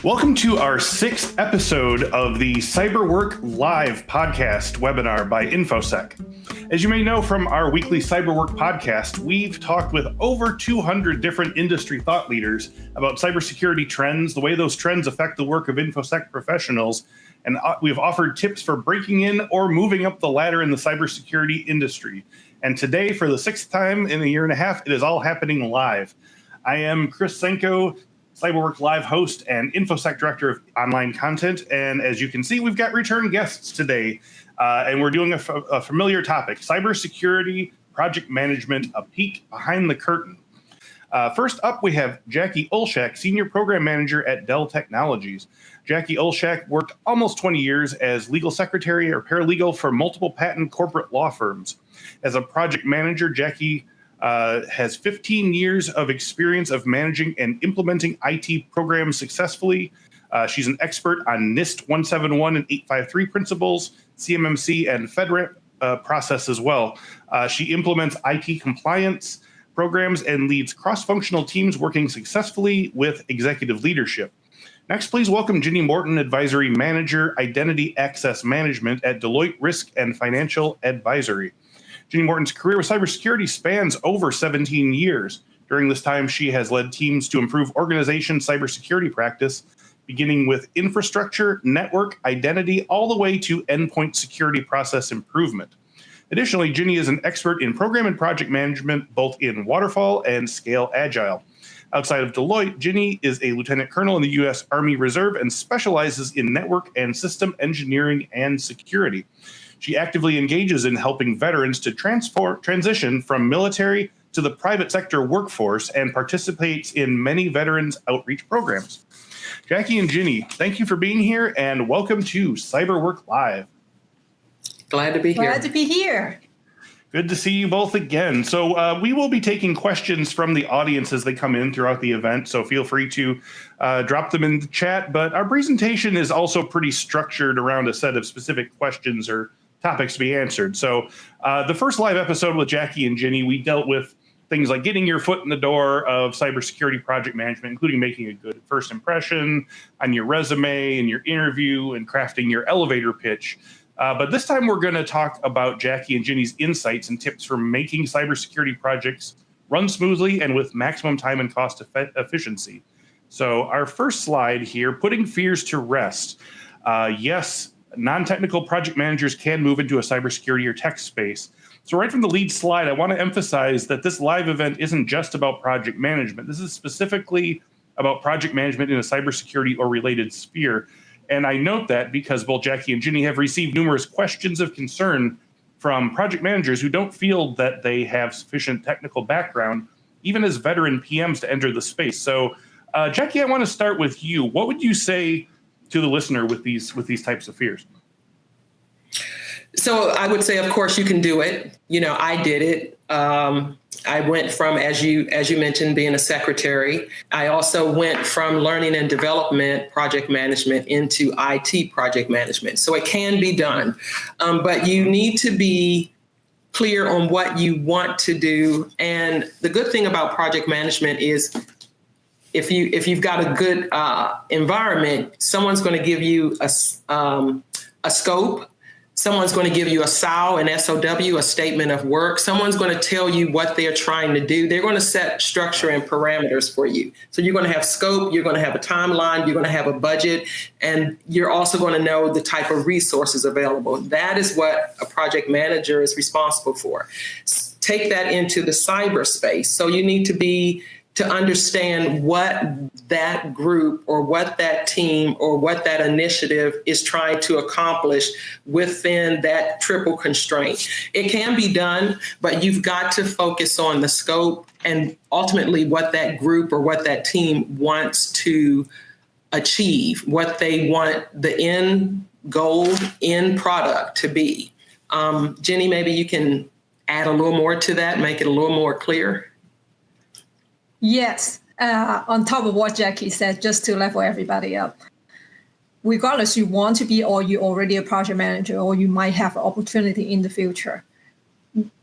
Welcome to our 6th episode of the CyberWork Live podcast webinar by Infosec. As you may know from our weekly CyberWork podcast, we've talked with over 200 different industry thought leaders about cybersecurity trends, the way those trends affect the work of Infosec professionals, and we've offered tips for breaking in or moving up the ladder in the cybersecurity industry. And today, for the 6th time in a year and a half, it is all happening live. I am Chris Senko, CyberWork Live host and Infosec Director of Online Content. And as you can see, we've got return guests today. And we're doing a familiar topic, cybersecurity, project management, a peek behind the curtain. First up, we have Jackie Olshack, Senior Program Manager at Dell Technologies. Jackie Olshack worked almost 20 years as legal secretary or paralegal for multiple patent corporate law firms. As a project manager, Jackie has 15 years of experience of managing and implementing IT programs successfully. She's an expert on NIST 171 and 853 principles, CMMC, and FedRAMP process as well. She implements IT compliance programs and leads cross-functional teams working successfully with executive leadership. Next, please welcome Ginny Morton, Advisory Manager, Identity Access Management at Deloitte Risk and Financial Advisory. Ginny Morton's career with cybersecurity spans over 17 years. During this time, she has led teams to improve organization cybersecurity practice, beginning with infrastructure, network, identity, all the way to endpoint security process improvement. Additionally, Ginny is an expert in program and project management, both in waterfall and scale agile. Outside of Deloitte, Ginny is a lieutenant colonel in the U.S. Army Reserve and specializes in network and system engineering and security. She actively engages in helping veterans to transition from military to the private sector workforce and participates in many veterans outreach programs. Jackie and Ginny, thank you for being here and welcome to CyberWork Live. Glad to be here. Glad to be here. Good to see you both again. So we will be taking questions from the audience as they come in throughout the event, so feel free to drop them in the chat. But our presentation is also pretty structured around a set of specific questions or topics to be answered. So the first live episode with Jackie and Ginny, we dealt with things like getting your foot in the door of cybersecurity project management, including making a good first impression on your resume and your interview and crafting your elevator pitch. But this time we're going to talk about Jackie and Ginny's insights and tips for making cybersecurity projects run smoothly and with maximum time and cost efficiency. So our first slide here, putting fears to rest. Yes, non-technical project managers can move into a cybersecurity or tech space. So right from the lead slide, I want to emphasize that this live event isn't just about project management. This is specifically about project management in a cybersecurity or related sphere. And I note that because both Jackie and Ginny have received numerous questions of concern from project managers who don't feel that they have sufficient technical background, even as veteran PMs, to enter the space. So Jackie, I want to start with you. What would you say to the listener with these types of fears? So I would say, of course, you can do it. You know, I did it. I went from, as you mentioned, being a secretary. I also went from learning and development project management into IT project management. So it can be done, but you need to be clear on what you want to do. And the good thing about project management is if you've got a good environment, someone's going to give you a scope. Someone's going to give you a SOW, an SOW, a statement of work. Someone's going to tell you what they're trying to do. They're going to set structure and parameters for you. So you're going to have scope, you're going to have a timeline, you're going to have a budget, and you're also going to know the type of resources available. That is what a project manager is responsible for. Take that into the cyberspace. So you need to understand what that group or what that team or what that initiative is trying to accomplish within that triple constraint. It can be done, but you've got to focus on the scope and ultimately what that group or what that team wants to achieve, what they want the end goal, end product to be. Ginny, maybe you can add a little more to that, make it a little more clear. Yes, on top of what Jackie said, just to level everybody up, regardless you want to be or you're already a project manager or you might have an opportunity in the future.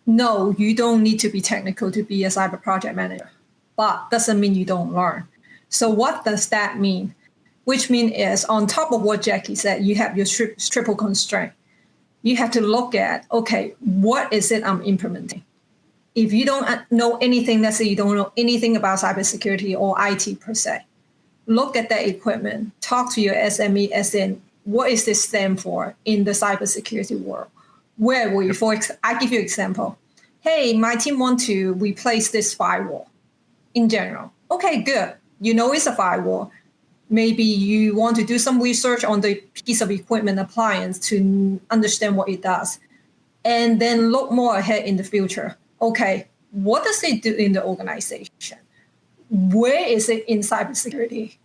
No, you don't need to be technical to be a cyber project manager, but doesn't mean you don't learn. So what does that mean? which means is on top of what Jackie said, you have your triple constraint. You have to look at, okay, what is it I'm implementing? If you don't know anything, let's say you don't know anything about cybersecurity or IT per se, look at that equipment, talk to your SME as in, what is this stand for in the cybersecurity world? Where we, I give you an example. Hey, my team want to replace this firewall in general. Okay, good. You know it's a firewall. Maybe you want to do some research on the piece of equipment appliance to understand what it does. And then look more ahead in the future. Okay, what does it do in the organization? Where is it in cybersecurity?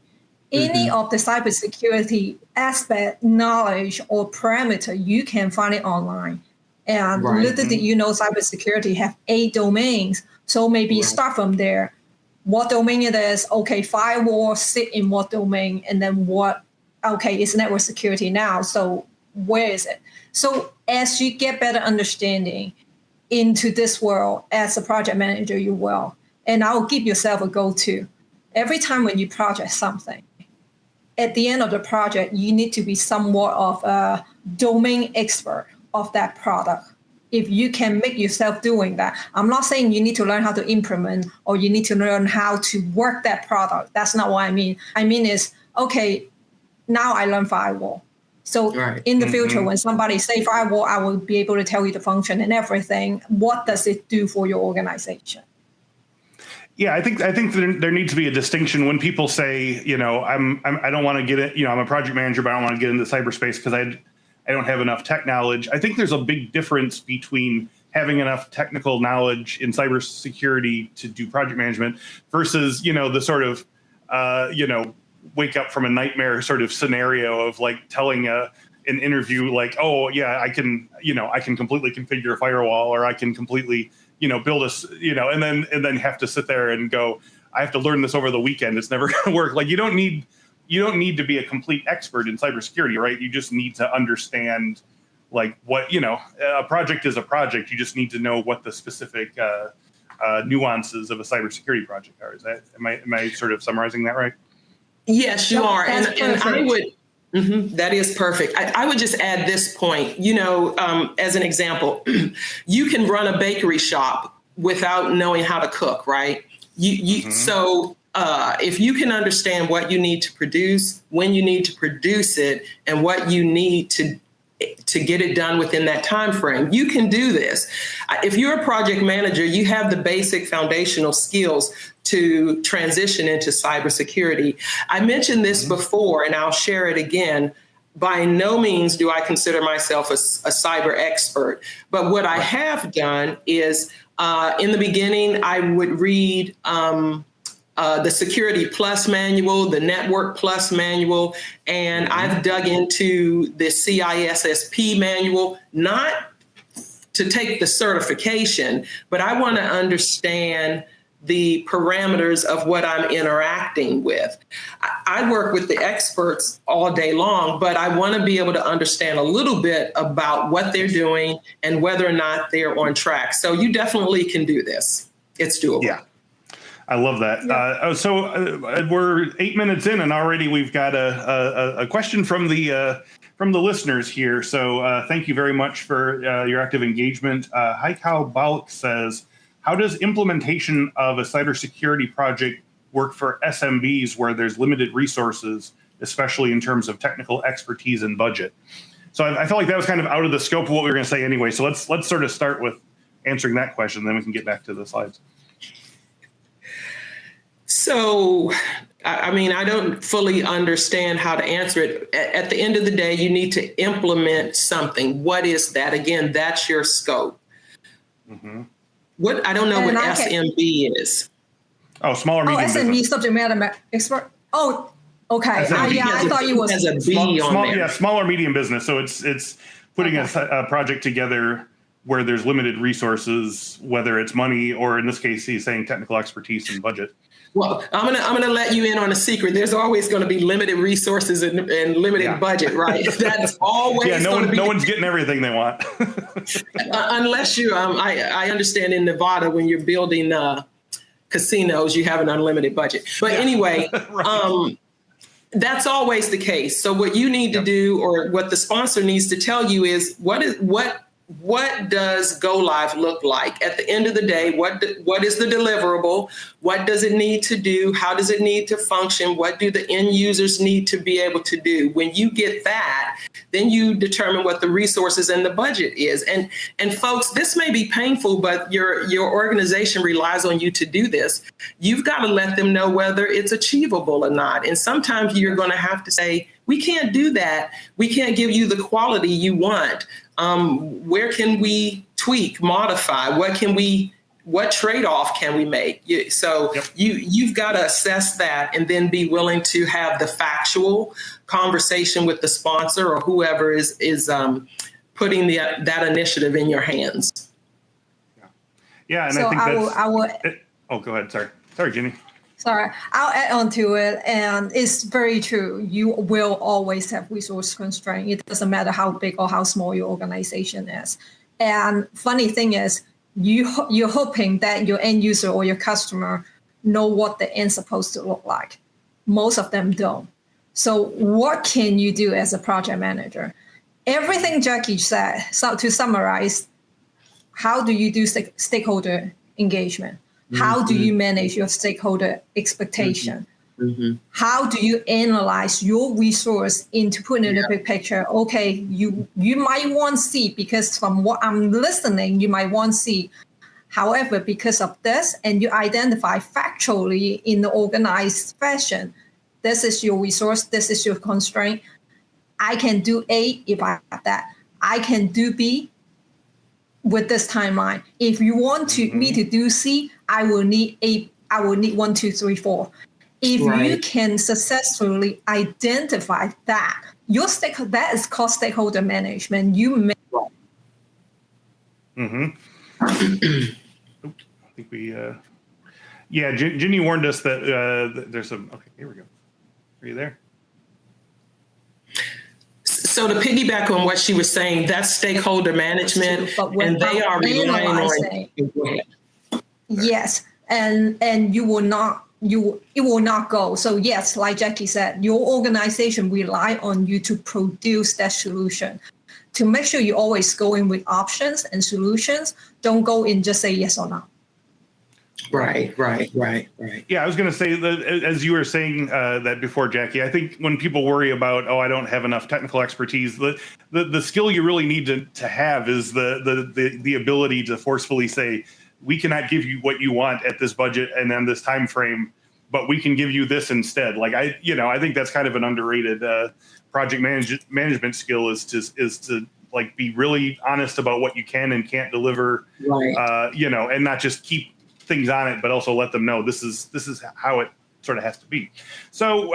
Any of the cybersecurity aspect, knowledge, or parameter, you can find it online. And little did you know, cybersecurity have 8 domains. So maybe start from there. What domain it is? Okay, firewall sit in what domain? And then what? Okay, it's network security now. So where is it? So as you get better understanding into this world as a project manager, you will. And I'll give yourself a go-to. Every time when you project something, at the end of the project, you need to be somewhat of a domain expert of that product. If you can make yourself doing that, I'm not saying you need to learn how to implement or you need to learn how to work that product. That's not what I mean. I mean is, okay, now I learn firewall. So in the future, when somebody say firewall, I will be able to tell you the function and everything. What does it do for your organization? Yeah, I think there needs to be a distinction when people say, you know, I don't want to get it, you know, I'm a project manager, but I don't want to get into cyberspace because I don't have enough tech knowledge. I think there's a big difference between having enough technical knowledge in cybersecurity to do project management versus, you know, the sort of, you know, wake up from a nightmare sort of scenario of like telling an interview like, oh yeah, I can completely configure a firewall, or I can completely, you know, build a, you know, and then have to sit there and go, I have to learn this over the weekend. It's never going to work. Like you don't need to be a complete expert in cybersecurity, right? You just need to understand like what, you know, a project is a project. You just need to know what the specific nuances of a cybersecurity project are. Am I sort of summarizing that right? Yes, you are. And I would, that is perfect. I would just add this point, you know, as an example, you can run a bakery shop without knowing how to cook, right? So if you can understand what you need to produce, when you need to produce it, and what you need to get it done within that time frame, you can do this. If you're a project manager, you have the basic foundational skills to transition into cybersecurity. I mentioned this before, and I'll share it again. By no means do I consider myself a cyber expert, but what I have done is in the beginning, I would read the Security Plus manual, the Network Plus manual, and I've dug into the CISSP manual, not to take the certification, but I want to understand the parameters of what I'm interacting with. I work with the experts all day long, but I want to be able to understand a little bit about what they're doing and whether or not they're on track. So you definitely can do this. It's doable. Yeah. I love that. Yeah. So we're 8 minutes in, and already we've got a question from the listeners here. So thank you very much for your active engagement. Haikal Balk says, how does implementation of a cybersecurity project work for SMBs where there's limited resources, especially in terms of technical expertise and budget? So I felt like that was kind of out of the scope of what we were going to say anyway. So let's sort of start with answering that question, then we can get back to the slides. So, I mean, I don't fully understand how to answer it. At the end of the day, you need to implement something. What is that? Again, that's your scope. What I don't know what SMB is. Oh, smaller medium SMB business. Subject matter expert. Oh, okay. I thought you was a B on there. Yeah, smaller medium business. So it's putting a project together where there's limited resources, whether it's money or in this case, he's saying technical expertise and budget. Well, I'm gonna let you in on a secret. There's always going to be limited resources and limited budget, right? That's always no one's getting everything they want. Unless you, I understand in Nevada when you're building casinos, you have an unlimited budget. But anyway, right. That's always the case. So what you need to do, or what the sponsor needs to tell you, is what does go live look like? At the end of the day, what is the deliverable? What does it need to do? How does it need to function? What do the end users need to be able to do? When you get that, then you determine what the resources and the budget is. And folks, this may be painful, but your organization relies on you to do this. You've got to let them know whether it's achievable or not. And sometimes you're going to have to say, we can't do that. We can't give you the quality you want. Where can we tweak, modify? What trade-off can we make? So you've got to assess that and then be willing to have the factual conversation with the sponsor or whoever is putting that initiative in your hands. Yeah, and so I think oh, go ahead. Sorry, Ginny. Sorry, I'll add on to it. And it's very true. You will always have resource constraint. It doesn't matter how big or how small your organization is. And funny thing is, you're hoping that your end user or your customer know what the end's supposed to look like. Most of them don't. So what can you do as a project manager? Everything Jackie said, so to summarize, how do you do stakeholder engagement? How do you manage your stakeholder expectation? Mm-hmm. How do you analyze your resource into putting in a big picture? Okay, you might want C, because from what I'm listening, you might want C. However, because of this, and you identify factually in the organized fashion, this is your resource, this is your constraint. I can do A if I have that. I can do B with this timeline. If you want me to do C, I will need 1, 2, 3, 4. If you can successfully identify that, that is called stakeholder management. I think we, Ginny warned us that there's some, okay, here we go. Are you there? So to piggyback on what she was saying, that's stakeholder management, and they are relying on. Yes, and it will not go. So yes, like Jackie said, your organization rely on you to produce that solution. To make sure you always go in with options and solutions, don't go in just say yes or no. Right. Yeah, I was going to say that, as you were saying that before, Jackie, I think when people worry about, I don't have enough technical expertise, the skill you really need to have is the ability to forcefully say, we cannot give you what you want at this budget and then this time frame, but we can give you this instead. Like I think that's kind of an underrated project management skill is to like be really honest about what you can and can't deliver, and not just keep things on it, but also let them know this is how it sort of has to be. So,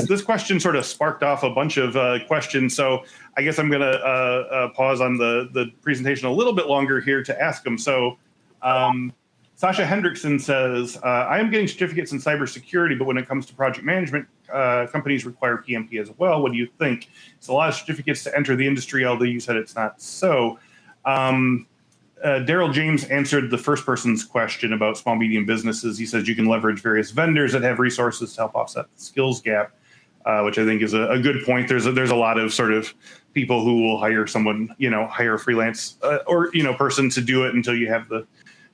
this question sort of sparked off a bunch of questions. So I guess I'm going to pause on the presentation a little bit longer here to ask them. So Sasha Hendrickson says, I am getting certificates in cybersecurity, but when it comes to project management, companies require PMP as well. What do you think? It's a lot of certificates to enter the industry, although you said it's not so. Daryl James answered the first person's question about small, medium businesses. He says you can leverage various vendors that have resources to help offset the skills gap, which I think is a good point. There's a lot of sort of people who will hire someone, hire a freelance or person to do it until you have the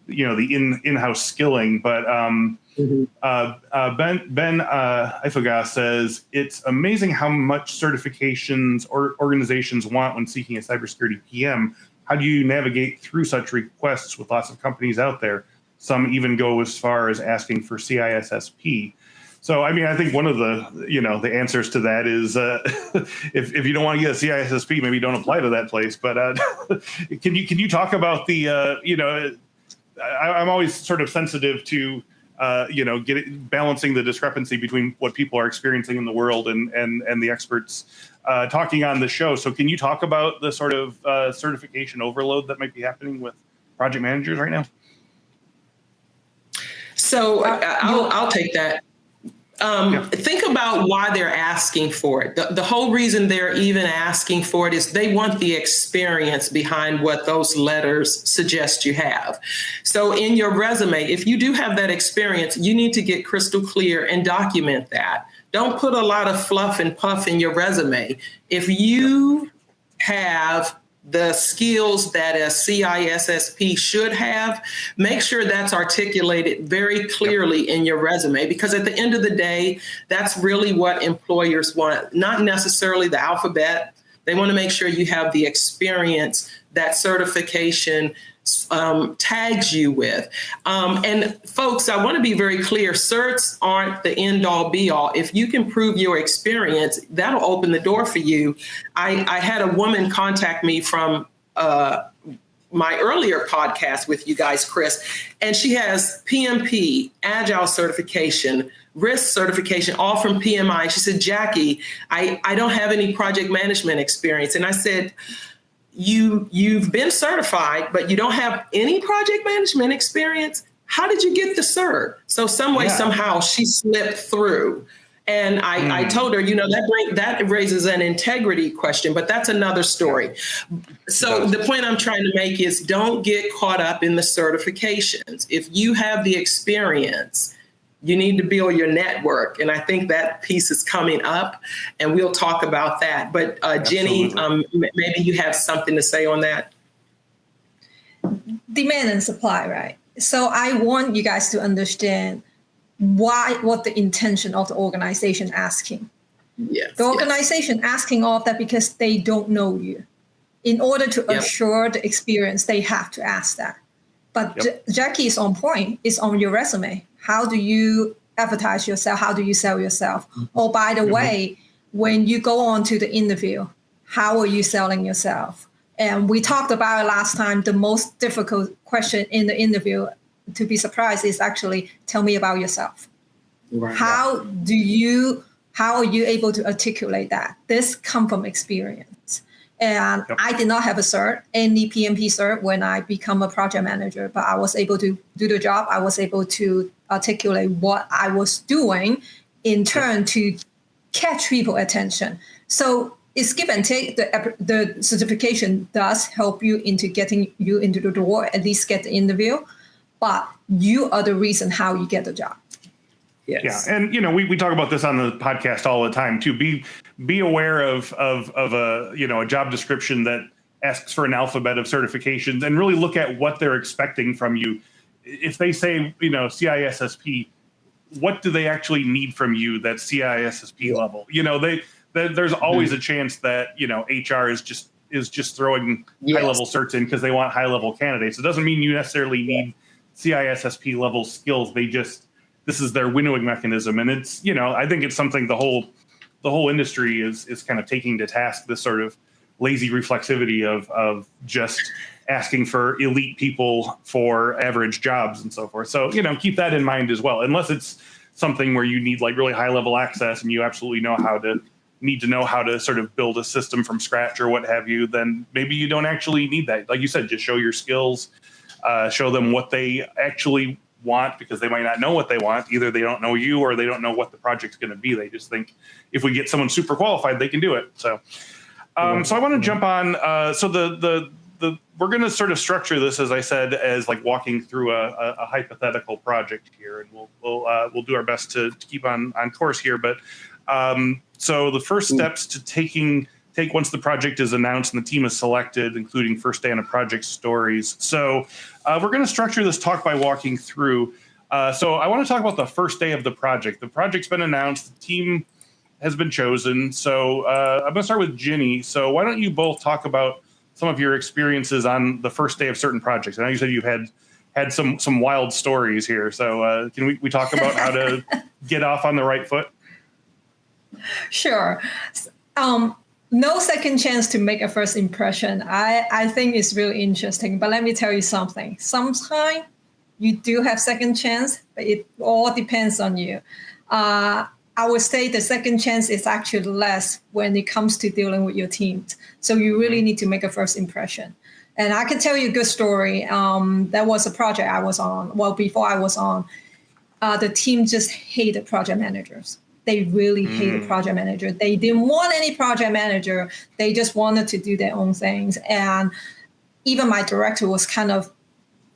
in-house skilling. But Ben Ifagas says it's amazing how much certifications or organizations want when seeking a cybersecurity PM. How do you navigate through such requests with lots of companies out there? Some even go as far as asking for CISSP. So, I mean, I think one of the answers to that is if you don't want to get a CISSP, maybe don't apply to that place. But can you talk about the I'm always sort of sensitive to balancing the discrepancy between what people are experiencing in the world and the experts talking on the show. So can you talk about the sort of certification overload that might be happening with project managers right now? So I'll take that. Think about why they're asking for it. The whole reason they're even asking for it is they want the experience behind what those letters suggest you have. So in your resume, if you do have that experience, you need to get crystal clear and document that. don't put a lot of fluff and puff in your resume. If you have the skills that a CISSP should have, make sure that's articulated very clearly in your resume, because at the end of the day, that's really what employers want, not necessarily the alphabet. They want to make sure you have the experience that certification tags you with. And folks, I want to be very clear, certs aren't the end all be all. If you can prove your experience, that'll open the door for you. I had a woman contact me from my earlier podcast with you guys, Chris, and she has PMP, Agile certification, risk certification, all from PMI. She said, Jackie, I don't have any project management experience. And I said, You've been certified, but you don't have any project management experience. How did you get the cert? So some way, somehow she slipped through. And I told her, that raises an integrity question, but that's another story. So the point I'm trying to make is don't get caught up in the certifications. If you have the experience, you need to build your network. And I think that piece is coming up, and we'll talk about that. But Ginny, maybe you have something to say on that. Demand and supply, right? So I want you guys to understand what the intention of the organization asking. Yes, the organization asking all of that because they don't know you. In order to assure the experience, they have to ask that. But Jackie is on point. It's on your resume. How do you advertise yourself? How do you sell yourself? Oh, by the way, when you go on to the interview, how are you selling yourself? And we talked about it last time. The most difficult question in the interview, to be surprised, is actually tell me about yourself. Right. How are you able to articulate that? This comes from experience. And I did not have a cert, any PMP cert, when I become a project manager, but I was able to do the job. I was able to articulate what I was doing in turn to catch people's attention. So it's give and take. The certification does help you into getting you into the door, at least get the interview, but you are the reason how you get the job. Yes. Yeah, and we talk about this on the podcast all the time too. Be aware of a job description that asks for an alphabet of certifications, and really look at what they're expecting from you. If they say CISSP, what do they actually need from you that's CISSP level? There's always a chance that HR is just throwing high level certs in because they want high level candidates. It doesn't mean you necessarily need CISSP level skills. This is their winnowing mechanism. And it's, I think it's something the whole industry is kind of taking to task, this sort of lazy reflexivity of just asking for elite people for average jobs and so forth. So, keep that in mind as well. Unless it's something where you need like really high level access and you absolutely need to know how to sort of build a system from scratch or what have you, then maybe you don't actually need that. Like you said, just show your skills, show them what they actually want, because they might not know what they want. Either they don't know you or they don't know what the project's going to be. They just think if we get someone super qualified, they can do it. So, so I want to jump on. So we're going to sort of structure this, as I said, as like walking through a hypothetical project here, and we'll do our best to keep on course here. But so the first steps to take once the project is announced and the team is selected, including first day on a project stories. So we're going to structure this talk by walking through. So I want to talk about the first day of the project. The project's been announced. The team has been chosen. So I'm going to start with Ginny. So why don't you both talk about some of your experiences on the first day of certain projects? I know you said you've had some wild stories here. So can we talk about how to get off on the right foot? Sure. No second chance to make a first impression. I think it's really interesting, but let me tell you something. Sometimes you do have second chance, but it all depends on you. I would say the second chance is actually less when it comes to dealing with your teams. So you really need to make a first impression. And I can tell you a good story. There was a project I was on. Well, before I was on, the team just hated project managers. They really hated project manager. They didn't want any project manager. They just wanted to do their own things. And even my director was kind of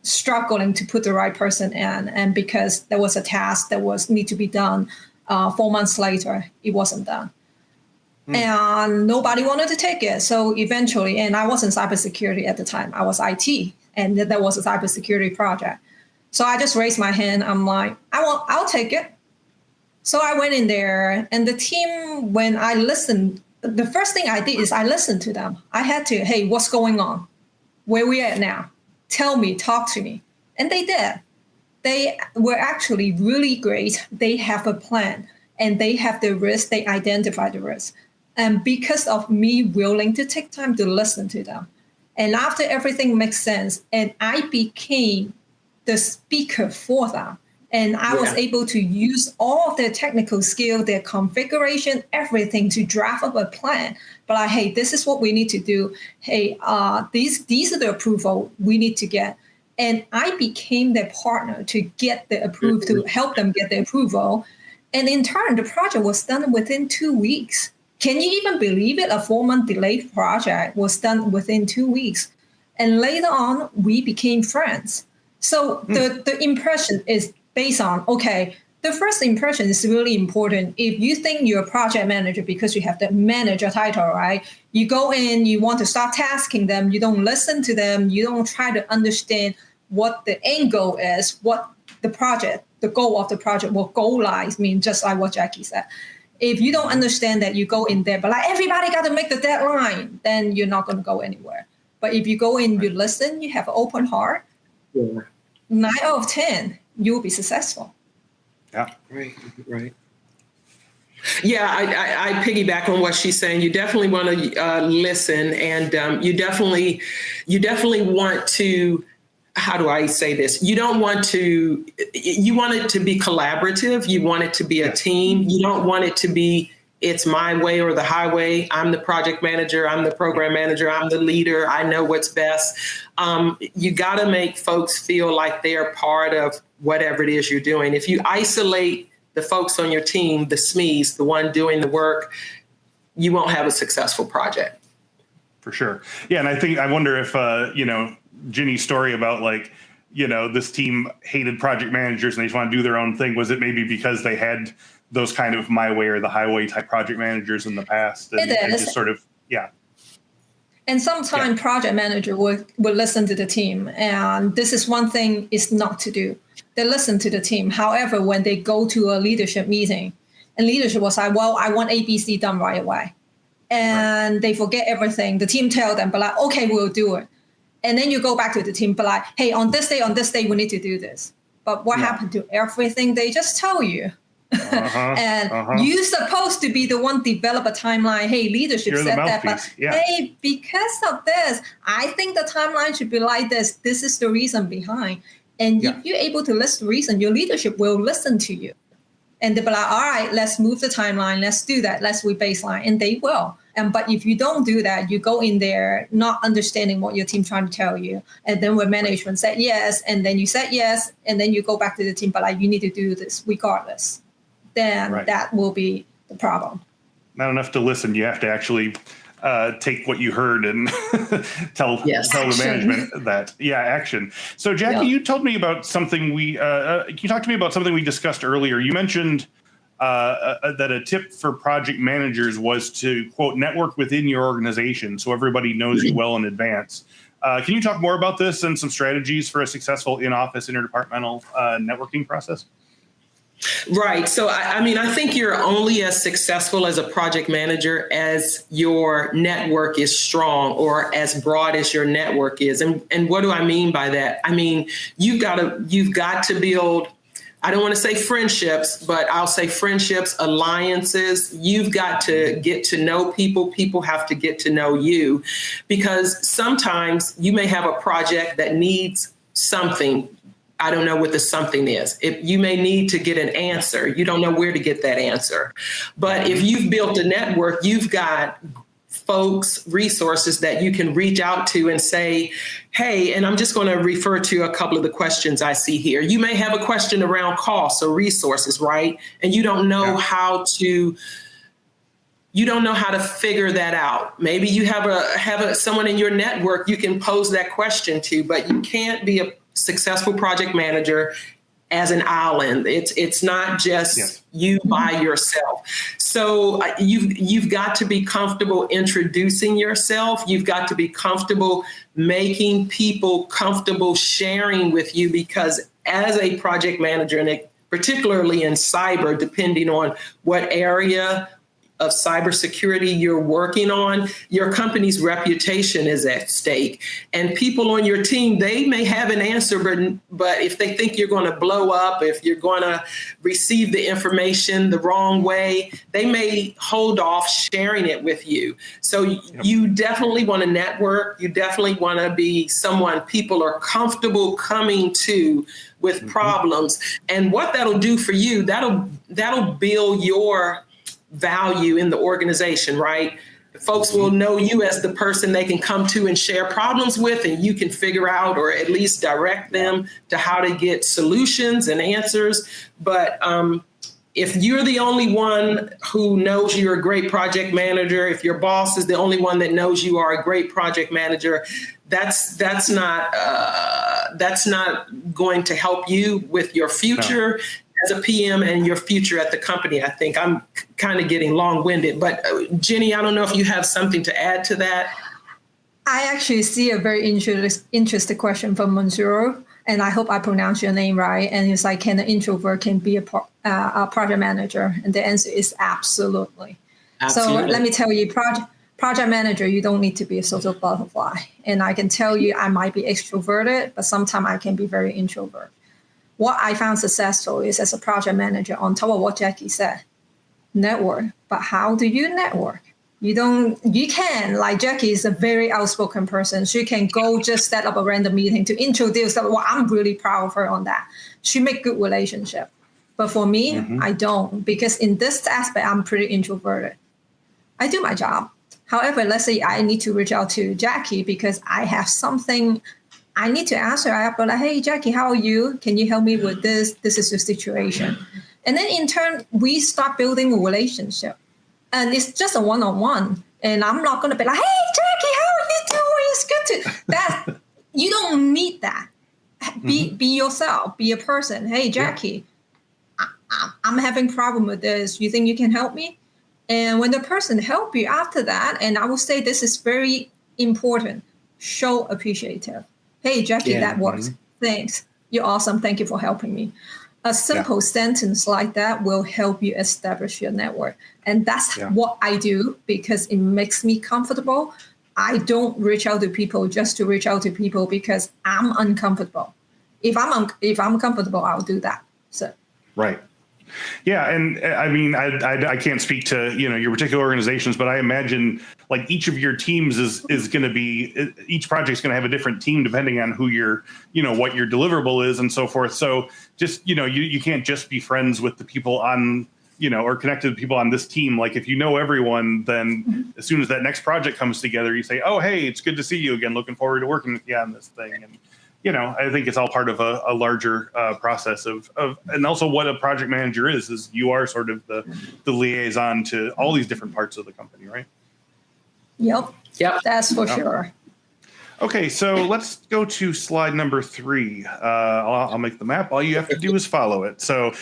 struggling to put the right person in. And because there was a task that was need to be done, 4 months later, it wasn't done. And nobody wanted to take it. So eventually, and I wasn't cybersecurity at the time, I was IT, and that was a cybersecurity project. So I just raised my hand. I'm like, I'll take it. So I went in there, and the team, when I listened, the first thing I did is I listened to them. I had to, hey, what's going on? Where we at now? Tell me, talk to me. And they did. They were actually really great. They have a plan, and they have the risk. They identify the risk. And because of me willing to take time to listen to them, and after everything makes sense, and I became the speaker for them, and I was able to use all of their technical skill, their configuration, everything to draft up a plan. But like, hey, this is what we need to do. Hey, these are the approval we need to get. And I became their partner to get the approval, to help them get the approval. And in turn, the project was done within 2 weeks. Can you even believe it? A 4-month delayed project was done within 2 weeks. And later on, we became friends. So the impression is based on, okay, the first impression is really important. If you think you're a project manager because you have the manager title, right? You go in, you want to start tasking them, you don't listen to them, you don't try to understand what the end goal is, what the project, the goal of the project, what goal lies mean, just like what Jackie said. If you don't understand that, you go in there, but like everybody got to make the deadline, then you're not going to go anywhere. But if you go in, you listen, you have an open heart, 9 out of 10, you'll be successful. Yeah. Right. Yeah, I piggyback on what she's saying. You definitely want to listen, and you definitely want to. How do I say this? You want it to be collaborative. You want it to be a team. You don't want it to be, it's my way or the highway. I'm the project manager. I'm the program manager. I'm the leader. I know what's best. You got to make folks feel like they're part of whatever it is you're doing. If you isolate the folks on your team, the SMEs, the one doing the work, you won't have a successful project. For sure. Yeah. And I wonder if, Ginny's story about this team hated project managers and they just want to do their own thing. Was it maybe because they had those kind of my way or the highway type project managers in the past? And just sort of, yeah. And sometimes project manager will listen to the team. And this is one thing is not to do. They listen to the team. However, when they go to a leadership meeting and leadership was like, well, I want ABC done right away. And they forget everything. The team tell them, but like, okay, we'll do it. And then you go back to the team, but like, hey, on this day, we need to do this. But what happened to everything they just tell you? You're supposed to be the one develop a timeline. Hey, leadership said that, but hey, because of this, I think the timeline should be like this. This is the reason behind. And if you're able to list the reason, your leadership will listen to you. And they'll be like, all right, let's move the timeline. Let's do that. Let's re-baseline. And they will. But if you don't do that, you go in there not understanding what your team trying to tell you. And then when management said yes, and then you said yes, and then you go back to the team, but like, you need to do this regardless. Then that will be the problem. Not enough to listen. You have to actually take what you heard and tell the management that, action. So Jackie, you told me about something you talked to me about something we discussed earlier. You mentioned that a tip for project managers was to, quote, network within your organization so everybody knows you well in advance. Can you talk more about this and some strategies for a successful in-office interdepartmental networking process? Right. So, I think you're only as successful as a project manager as your network is strong or as broad as your network is. And what do I mean by that? I mean, you've got to build, I don't want to say friendships, but I'll say friendships, alliances. You've got to get to know people. People have to get to know you, because sometimes you may have a project that needs something. I don't know what the something is. You may need to get an answer. You don't know where to get that answer. But if you've built a network, you've got folks, resources that you can reach out to and say, hey, and I'm just going to refer to a couple of the questions I see here. You may have a question around costs or resources, right? And you don't know how to figure that out. Maybe you have someone in your network you can pose that question to, but you can't be a successful project manager as an island. It's not just you by yourself. So you've got to be comfortable introducing yourself. You've got to be comfortable making people comfortable sharing with you, because as a project manager, and particularly in cyber, depending on what area of cybersecurity you're working on, your company's reputation is at stake. And people on your team, they may have an answer, but if they think you're going to blow up, if you're going to receive the information the wrong way, they may hold off sharing it with you. So you definitely want to network. You definitely want to be someone people are comfortable coming to with problems. And what that'll do for you, that'll build your value in the organization, right? Folks will know you as the person they can come to and share problems with, and you can figure out or at least direct them to how to get solutions and answers. But if you're the only one who knows you're a great project manager, if your boss is the only one that knows you are a great project manager, that's not going to help you with your future as a PM and your future at the company. I think I'm kind of getting long-winded, but Ginny, I don't know if you have something to add to that. I actually see a very interesting question from Monsieur, and I hope I pronounce your name right. And it's like, can an introvert be a project manager? And the answer is absolutely. So let me tell you, project manager, you don't need to be a social butterfly. And I can tell you, I might be extroverted, but sometimes I can be very introvert. What I found successful is, as a project manager, on top of what Jackie said, network. But how do you network? You can, like Jackie is a very outspoken person. She can go just set up a random meeting to introduce them. Well, I'm really proud of her on that. She make good relationship. But for me, I don't, because in this aspect, I'm pretty introverted. I do my job. However, let's say I need to reach out to Jackie because I have something I need to ask her. I'll be like, hey, Jackie, how are you? Can you help me with this? This is the situation. And then in turn, we start building a relationship. And it's just a one-on-one. And I'm not going to be like, hey, Jackie, how are you doing? It's good to... You don't need that. Be yourself. Be a person. Hey, Jackie, I'm having a problem with this. You think you can help me? And when the person help you after that, and I will say this is very important, show appreciative. Hey, Jackie, that works. Thanks. You're awesome. Thank you for helping me. A simple sentence like that will help you establish your network. And that's what I do, because it makes me comfortable. I don't reach out to people just to reach out to people because I'm uncomfortable. If I'm comfortable, I'll do that. So right. Yeah, and I mean, I can't speak to your particular organizations, but I imagine like each of your teams is going to be, each project's going to have a different team depending on who your what your deliverable is and so forth. So just you can't just be friends with the people on or connected to people on this team. Like if you know everyone, then as soon as that next project comes together, you say, oh, hey, it's good to see you again. Looking forward to working with you on this thing. And I think it's all part of a larger process of, and also what a project manager is you are sort of the liaison to all these different parts of the company, right? Yep. That's for sure. Okay, so let's go to slide number 3. I'll make the map. All you have to do is follow it. So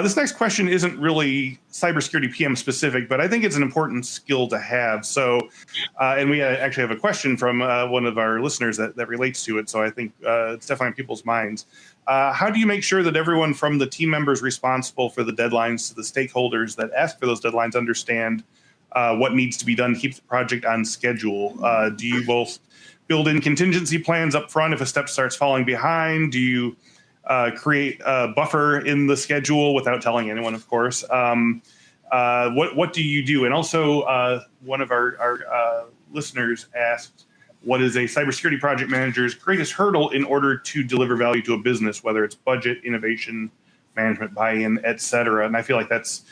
this next question isn't really cybersecurity PM specific, but I think it's an important skill to have. So, and we actually have a question from one of our listeners that relates to it. So I think it's definitely on people's minds. How do you make sure that everyone from the team members responsible for the deadlines to the stakeholders that ask for those deadlines understand what needs to be done to keep the project on schedule? Do you both build in contingency plans up front if a step starts falling behind? Do you create a buffer in the schedule without telling anyone, of course? What do you do? And also, one of our listeners asked, what is a cybersecurity project manager's greatest hurdle in order to deliver value to a business, whether it's budget, innovation, management buy-in, et cetera? And I feel like that's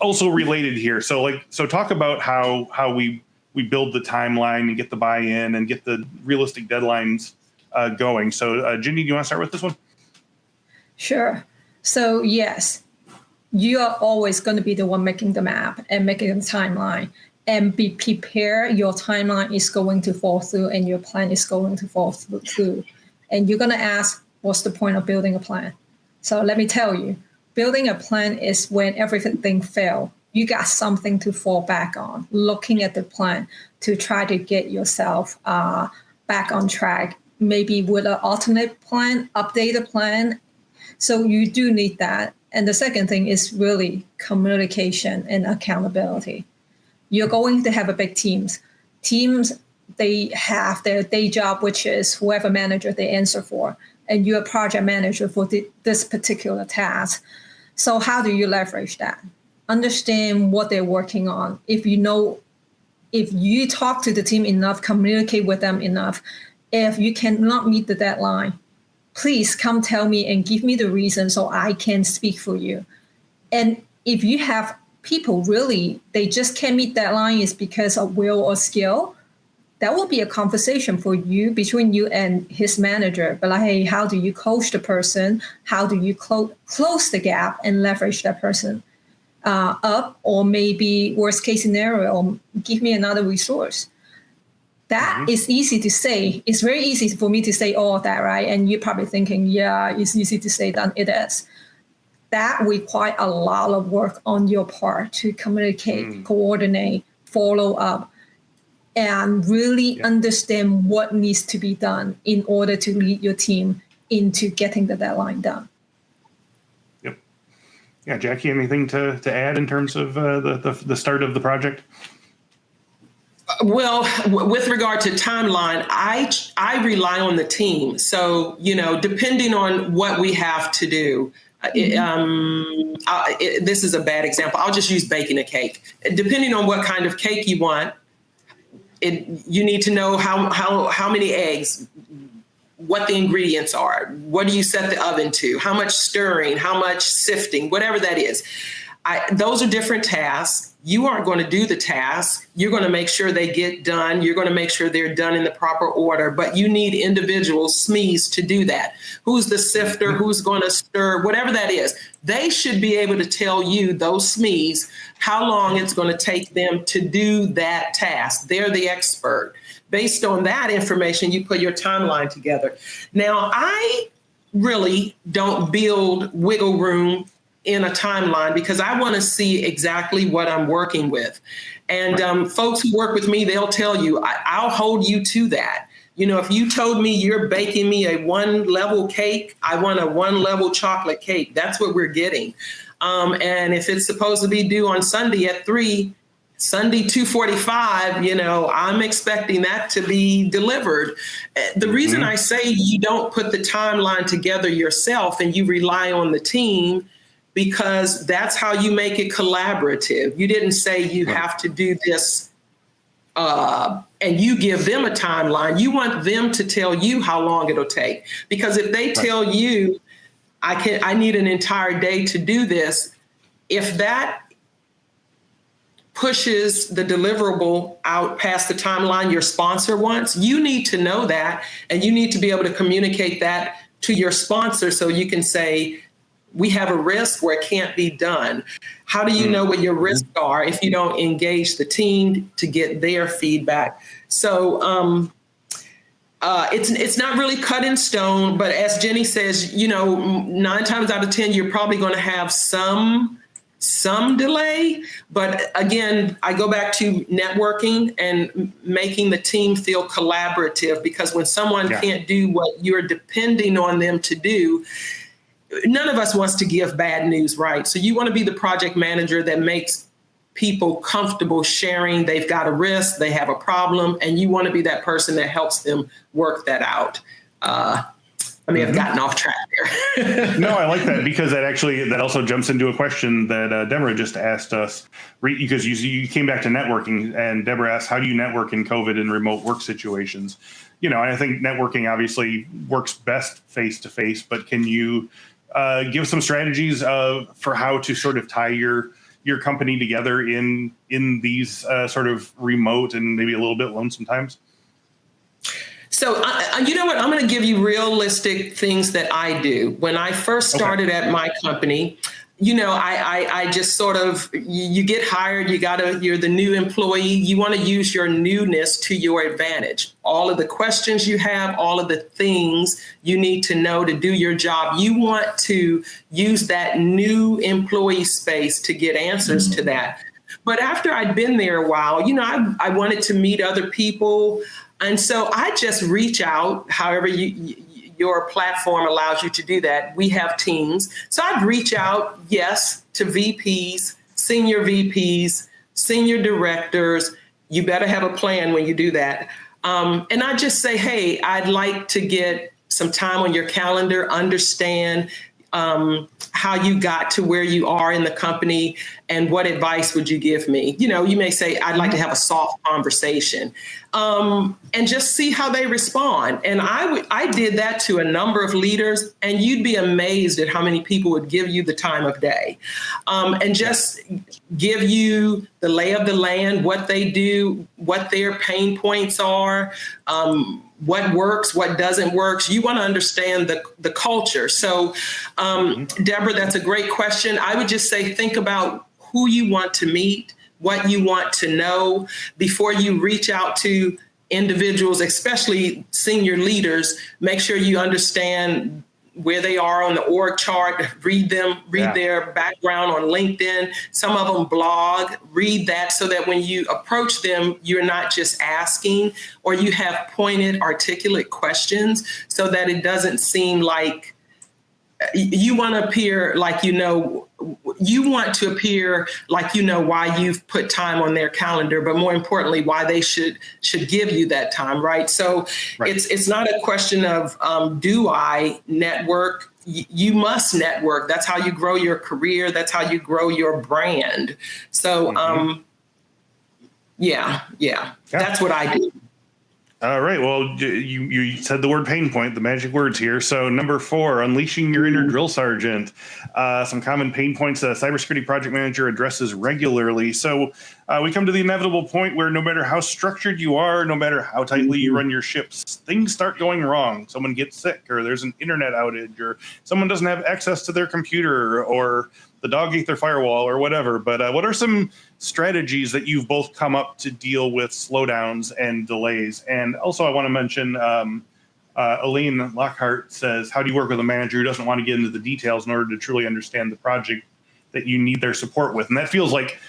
also related here. So talk about how we build the timeline and get the buy-in and get the realistic deadlines going. So Ginny, do you want to start with this one? Sure. So yes, you are always going to be the one making the map and making the timeline, and be prepared. Your timeline is going to fall through and your plan is going to fall through. And you're going to ask, what's the point of building a plan? So let me tell you, building a plan is when everything fails. You got something to fall back on, looking at the plan to try to get yourself back on track, maybe with an alternate plan, updated plan. So you do need that. And the second thing is really communication and accountability. You're going to have a big teams. Teams, they have their day job, which is whoever manager they answer for, and you're a project manager for this particular task. So how do you leverage that? Understand what they're working on. If you talk to the team enough, communicate with them enough, if you cannot meet the deadline, please come tell me and give me the reason so I can speak for you. And if you have people really, they just can't meet deadline is because of will or skill, that will be a conversation for you between you and his manager. But like, hey, how do you coach the person? How do you close the gap and leverage that person up? Or maybe worst case scenario, give me another resource. That is easy to say. It's very easy for me to say all of that, right? And you're probably thinking, yeah, it's easy to say that. It is. That requires a lot of work on your part to communicate, coordinate, follow up, and really understand what needs to be done in order to lead your team into getting the deadline done. Yep. Yeah, Jackie, anything to add in terms of the start of the project? Well, with regard to timeline, I rely on the team. So, depending on what we have to do, this is a bad example. I'll just use baking a cake. Depending on what kind of cake you want, you need to know how many eggs, what the ingredients are, what do you set the oven to, how much stirring, how much sifting, whatever that is. Those are different tasks. You aren't going to do the task. You're going to make sure they get done. You're going to make sure they're done in the proper order, but you need individual SMEs to do that. Who's the sifter? Who's going to stir? Whatever that is, they should be able to tell you, those SMEs, how long it's going to take them to do that task. They're the expert. Based on that information, you put your timeline together. Now, I really don't build wiggle room in a timeline because I want to see exactly what I'm working with. And folks who work with me, they'll tell you, I'll hold you to that. If you told me you're baking me a 1-level cake, I want a 1-level chocolate cake. That's what we're getting. And if it's supposed to be due on Sunday at 3, Sunday 2:45, I'm expecting that to be delivered. The reason I say you don't put the timeline together yourself and you rely on the team, because that's how you make it collaborative. You didn't say you have to do this and you give them a timeline. You want them to tell you how long it'll take. Because if they tell you, I need an entire day to do this, if that pushes the deliverable out past the timeline your sponsor wants, you need to know that, and you need to be able to communicate that to your sponsor so you can say, we have a risk where it can't be done. How do you know what your risks are if you don't engage the team to get their feedback? So it's not really cut in stone, but as Jenny says, 9 times out of 10, you're probably going to have some delay. But again, I go back to networking and making the team feel collaborative, because when someone can't do what you're depending on them to do, none of us wants to give bad news, right? So you want to be the project manager that makes people comfortable sharing. They've got a risk, they have a problem, and you want to be that person that helps them work that out. I may have gotten off track there. No, I like that, because that also jumps into a question that Deborah just asked us, because you came back to networking, and Deborah asked, how do you network in COVID and remote work situations? I think networking obviously works best face to face, but can you give some strategies for how to sort of tie your company together in these sort of remote and maybe a little bit lonesome times? So, you know what? I'm going to give you realistic things that I do. When I first started at my company, I just sort of, you get hired, you're the new employee. You want to use your newness to your advantage. All of the questions you have, all of the things you need to know to do your job, you want to use that new employee space to get answers to that. But after I'd been there a while, I wanted to meet other people. And so I just reach out, however your platform allows you to do that. We have teams. So I'd reach out, yes, to VPs, senior directors. You better have a plan when you do that. And I just say, hey, I'd like to get some time on your calendar, understand how you got to where you are in the company, and what advice would you give me? You may say, I'd like to have a soft conversation, and just see how they respond. And I did that to a number of leaders, and you'd be amazed at how many people would give you the time of day, and just give you the lay of the land, what they do, what their pain points are, what works, what doesn't work. You want to understand the culture. So, Deborah, that's a great question. I would just say, think about who you want to meet, what you want to know before you reach out to individuals, especially senior leaders. Make sure you understand where they are on the org chart, read their background on LinkedIn. Some of them blog, read that so that when you approach them, you're not just asking, or you have pointed, articulate questions so that it doesn't seem like you want to appear like why you've put time on their calendar, but more importantly, why they should give you that time, right? So It's not a question of do I network? You must network. That's how you grow your career. That's how you grow your brand. So that's what I do. All right. Well, you said the word pain point, the magic words here. So number 4, unleashing your inner drill sergeant. Some common pain points a cybersecurity project manager addresses regularly. So we come to the inevitable point where no matter how structured you are, no matter how tightly you run your ships, things start going wrong. Someone gets sick, or there's an internet outage, or someone doesn't have access to their computer, or the dog ate their firewall, or whatever. But what are some strategies that you've both come up to deal with slowdowns and delays? And also I want to mention Elaine Lockhart says, how do you work with a manager who doesn't want to get into the details in order to truly understand the project that you need their support with? And that feels like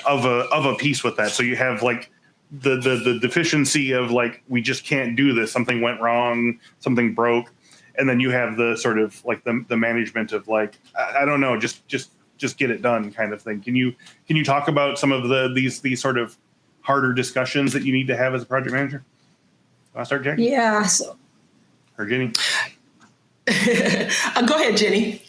of a piece with that. So you have like the deficiency of like, we just can't do this. Something went wrong, something broke. And then you have the sort of like the management of like, I don't know, just get it done kind of thing. Can you talk about some of these sort of harder discussions that you need to have as a project manager? Want to start, Jackie? Yeah. Or Ginny? Go ahead, Ginny.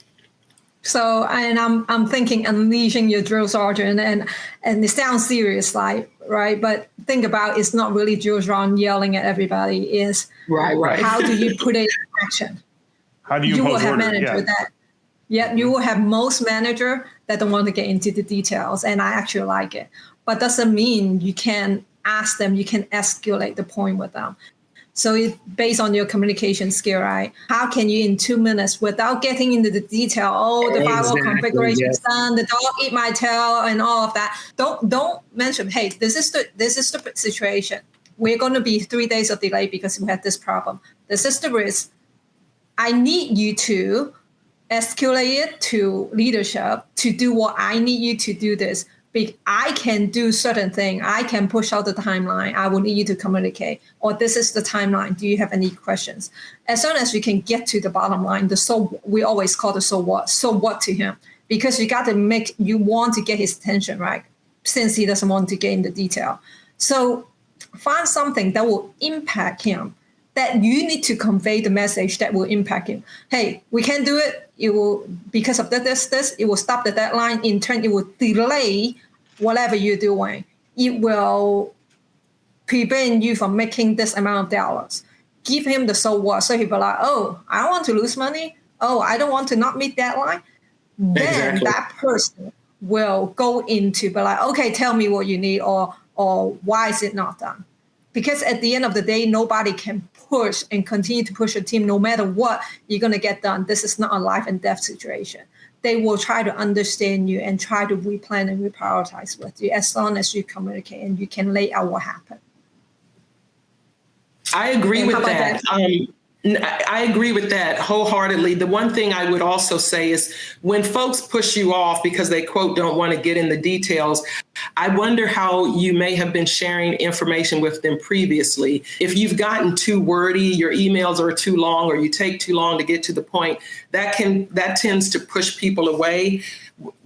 So, and I'm thinking unleashing your drill sergeant, and it sounds serious, like, right? But think about, it's not really drill sergeant yelling at everybody. Is right. How do you put it in action? How do you will have order? manager that. Yeah, you will have most manager that don't want to get into the details, and I actually like it. But doesn't mean you can ask them, you can escalate the point with them. So it's based on your communication skill, right? How can you in 2 minutes, without getting into the detail, the firewall configuration is done, the dog eat my tail, and all of that. Don't mention, hey, this is the situation. We're going to be 3 days of delay because we had this problem. This is the risk. I need you to escalate it to leadership to do what I need you to do this. I can do certain thing. I can push out the timeline. I will need you to communicate. Or this is the timeline. Do you have any questions? As soon as we can get to the bottom line, we always call the so what to him, because you want to get his attention, right? Since he doesn't want to get in the detail. So find something that will impact him, that you need to convey the message that will impact him. Hey, we can do it. It will, because of this, it will stop the deadline. In turn, it will delay whatever you're doing. It will prevent you from making this amount of dollars. Give him the so what. So he'll be like, oh, I don't want to lose money. Oh, I don't want to not meet deadline. Then that person will go into be like, okay, tell me what you need, or why is it not done? Because at the end of the day, nobody can push and continue to push a team no matter what you're going to get done. This is not a life and death situation. They will try to understand you and try to replan and reprioritize with you as long as you communicate and you can lay out what happened. I agree with that. I agree with that wholeheartedly. The one thing I would also say is when folks push you off because they, quote, don't want to get in the details, I wonder how you may have been sharing information with them previously. If you've gotten too wordy, your emails are too long, or you take too long to get to the point, that tends to push people away.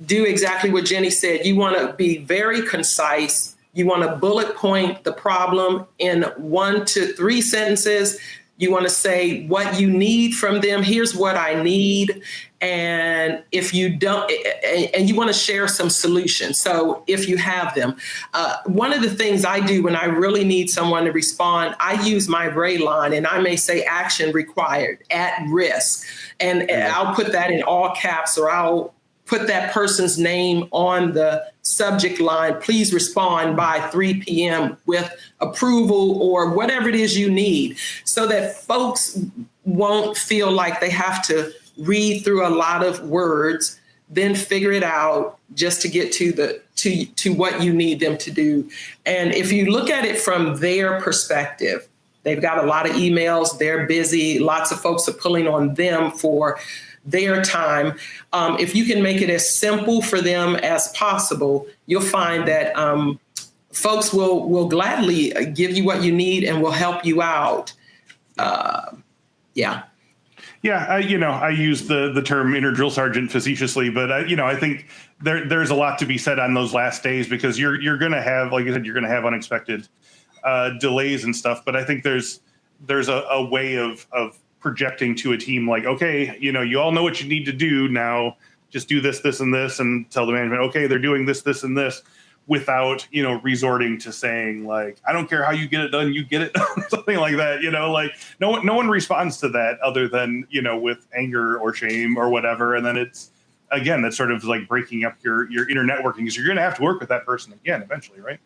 Do exactly what Jenny said. You want to be very concise. You want to bullet point the problem in 1 to 3 sentences. You want to say what you need from them. Here's what I need. And if you don't, and you want to share some solutions. So if you have them, one of the things I do when I really need someone to respond, I use my Ray line and I may say action required, at risk. And I'll put that in all caps, or I'll put that person's name on the subject line. Please respond by 3 p.m. with approval or whatever it is you need, so that folks won't feel like they have to read through a lot of words, then figure it out just to get to what you need them to do. And if you look at it from their perspective, they've got a lot of emails, they're busy, lots of folks are pulling on them for their time. If you can make it as simple for them as possible, you'll find that folks will gladly give you what you need and will help you out. Yeah. Yeah, I use the term inner drill sergeant facetiously, but I think there's a lot to be said on those last days, because you're going to have, like you said, you're going to have unexpected delays and stuff. But I think there's a way of projecting to a team like, okay, you all know what you need to do now. Just do this, this, and this, and tell the management, okay, they're doing this, this, and this, without resorting to saying, like, I don't care how you get it done, you get it done, something like that. Like no one responds to that other than with anger or shame or whatever. And then it's, again, that's sort of like breaking up your inner networking, because you're going to have to work with that person again eventually, right?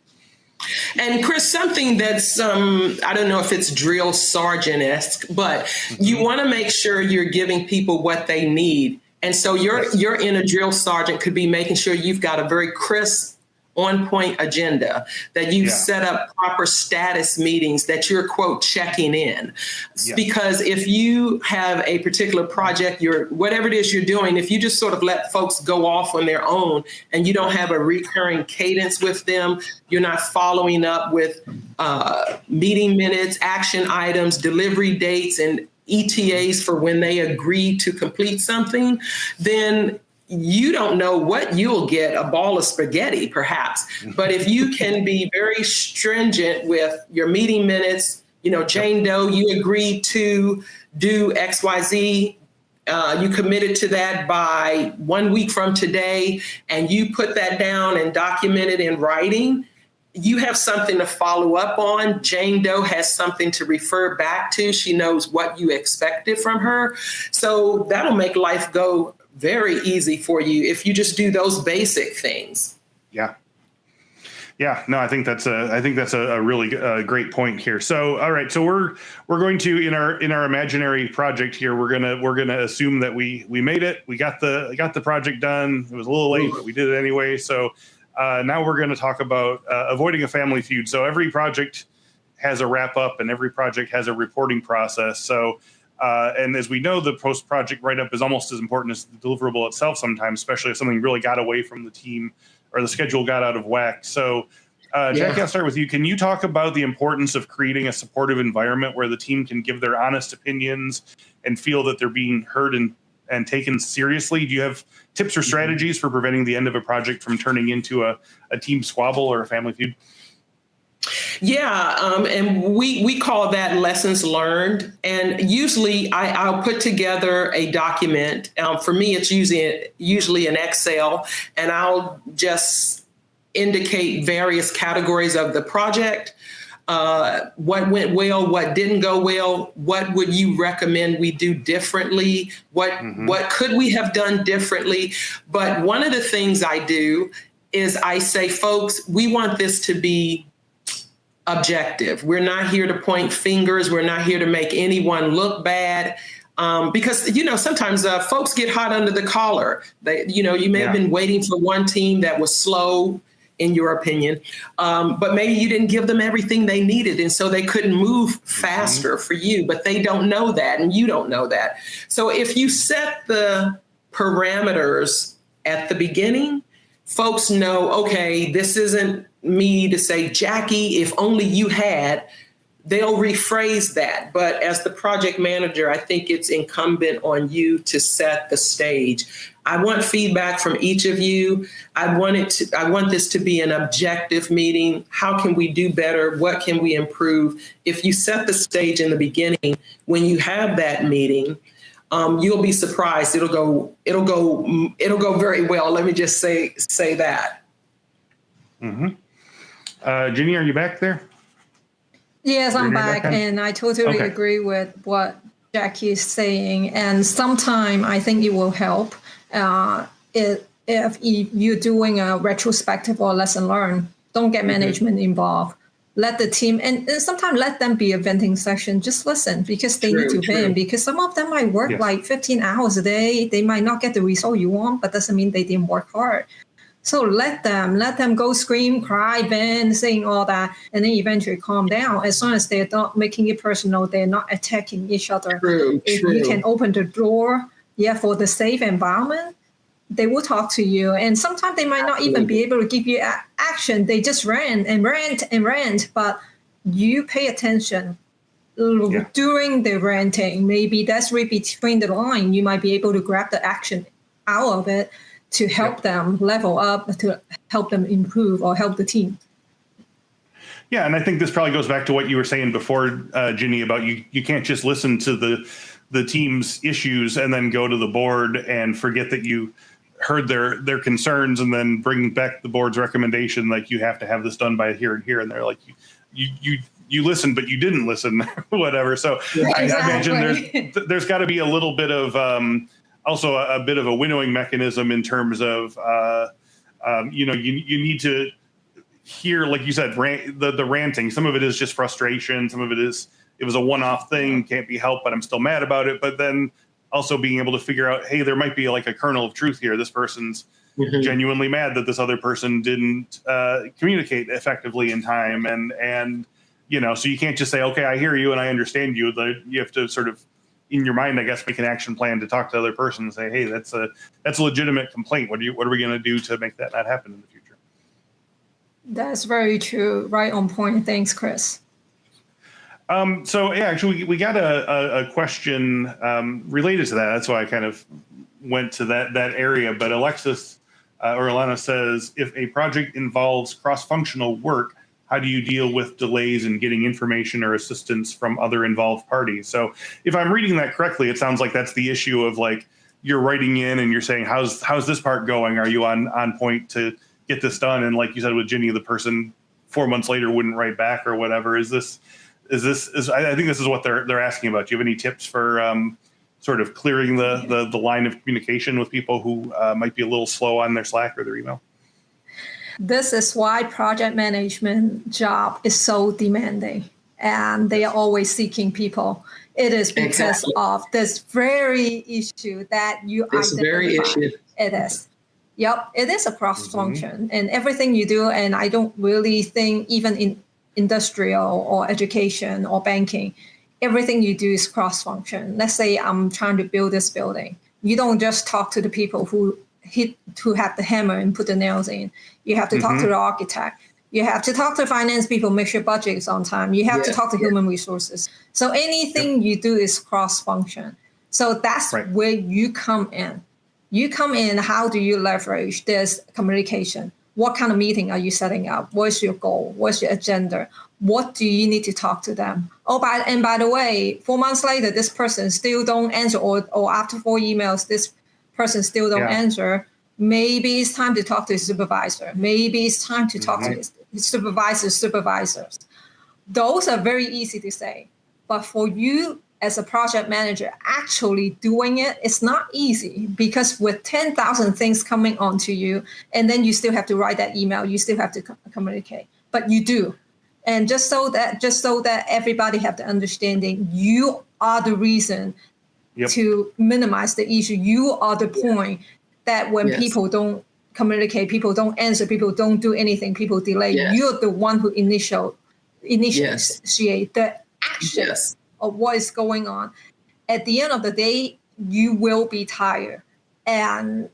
And Chris, something that's, I don't know if it's drill sergeant-esque, but you want to make sure you're giving people what they need. And so your inner drill sergeant could be making sure you've got a very crisp, on-point agenda, that you've set up proper status meetings, that you're, quote, checking in. Yeah. Because if you have a particular project, whatever it is you're doing, if you just sort of let folks go off on their own and you don't have a recurring cadence with them, you're not following up with meeting minutes, action items, delivery dates, and ETAs for when they agree to complete something, then you don't know what you'll get, a ball of spaghetti, perhaps. But if you can be very stringent with your meeting minutes, Jane Doe, you agreed to do X, Y, Z. You committed to that by 1 week from today, and you put that down and document it in writing. You have something to follow up on. Jane Doe has something to refer back to. She knows what you expected from her. So that'll make life go very easy for you if you just do those basic things. Yeah. No, I think that's a really great point here. So, all right, so we're going to in our imaginary project here, we're gonna assume that we made it. We got the project done. It was a little late, but we did it anyway. So now we're going to talk about avoiding a family feud. So every project has a wrap up, and every project has a reporting process. So. And as we know, the post-project write-up is almost as important as the deliverable itself sometimes, especially if something really got away from the team or the schedule got out of whack. So, Jackie, I'll start with you. Can you talk about the importance of creating a supportive environment where the team can give their honest opinions and feel that they're being heard and taken seriously? Do you have tips or strategies for preventing the end of a project from turning into a team squabble or a family feud? Yeah, and we call that lessons learned. And usually I'll put together a document. For me, it's usually an Excel, and I'll just indicate various categories of the project. What went well, what didn't go well, what would you recommend we do differently? What could we have done differently? But one of the things I do is I say, folks, we want this to be objective. We're not here to point fingers. We're not here to make anyone look bad. Because, sometimes folks get hot under the collar. You may have been waiting for one team that was slow, in your opinion, but maybe you didn't give them everything they needed. And so they couldn't move faster for you, but they don't know that. And you don't know that. So if you set the parameters at the beginning, folks know, okay, this isn't me to say, Jackie, if only you had. They'll rephrase that. But as the project manager, I think it's incumbent on you to set the stage. I want feedback from each of you. I want this to be an objective meeting. How can we do better? What can we improve? If you set the stage in the beginning, when you have that meeting, you'll be surprised. It'll go very well. Let me just say that. Mm-hmm. Ginny, are you back there? Yes, I'm back, and I totally agree with what Jackie is saying. And sometimes I think it will help if you're doing a retrospective or lesson learned. Don't get management involved. Let the team, and sometimes let them be a venting session. Just listen, because they need to vent. Because some of them might work like 15 hours a day. They might not get the result you want, but doesn't mean they didn't work hard. So let them go scream, cry, vent, saying all that, and then eventually calm down. As long as they're not making it personal, they're not attacking each other. If you can open the door, for the safe environment, they will talk to you. And sometimes they might not even be able to give you action. They just rant, but you pay attention during the ranting. Maybe that's right between the line. You might be able to grab the action out of it to help them level up, to help them improve, or help the team. Yeah, and I think this probably goes back to what you were saying before, Ginny, about you can't just listen to the team's issues and then go to the board and forget that you heard their concerns and then bring back the board's recommendation, like you have to have this done by here and here, and they're like, you listened, but you didn't listen, whatever. So I imagine there's got to be a little bit of also a bit of a winnowing mechanism in terms of, you need to hear, like you said, the ranting. Some of it is just frustration. Some of it is, it was a one-off thing, can't be helped, but I'm still mad about it. But then also being able to figure out, hey, there might be like a kernel of truth here. This person's genuinely mad that this other person didn't communicate effectively in time. And so you can't just say, okay, I hear you and I understand you. You have to sort of, in your mind, I guess, make an action plan to talk to the other person and say, hey, that's a legitimate complaint. What are we going to do to make that not happen in the future? That's very true. Right on point. Thanks, Chris. Actually, we got a question related to that. That's why I kind of went to that area. But Alexis or Alana says, if a project involves cross-functional work, how do you deal with delays in getting information or assistance from other involved parties? So if I'm reading that correctly, it sounds like that's the issue of like you're writing in and you're saying, how's this part going? Are you on point to get this done? And like you said with Ginny, the person 4 months later wouldn't write back or whatever. I think this is what they're asking about. Do you have any tips for sort of clearing the line of communication with people who might be a little slow on their Slack or their email? This is why project management job is so demanding, and they are always seeking people. It is because of this very issue that you identify. Very issue. It is. Yep, it is a cross function, and everything you do. And I don't really think even in industrial or education or banking, everything you do is cross function. Let's say I'm trying to build this building. You don't just talk to the people who have the hammer and put the nails in. You have to talk to the architect. You have to talk to finance people, make sure budget is on time. You have to talk to human resources. So anything you do is cross-function. So that's where you come in. You come in, how do you leverage this communication? What kind of meeting are you setting up? What's your goal? What's your agenda? What do you need to talk to them? By the way, 4 months later, this person still don't answer, or after 4 emails, this person still don't answer. Maybe it's time to talk to his supervisor. Maybe it's time to talk to his supervisors. Those are very easy to say. But for you as a project manager actually doing it, it's not easy, because with 10,000 things coming onto you, and then you still have to write that email, you still have to communicate. But you do. And just so that everybody have the understanding, you are the reason to minimize the issue. You are the point that when people don't communicate, people don't answer, people don't do anything, people delay, you're the one who initiate the action of what is going on. At the end of the day, you will be tired. And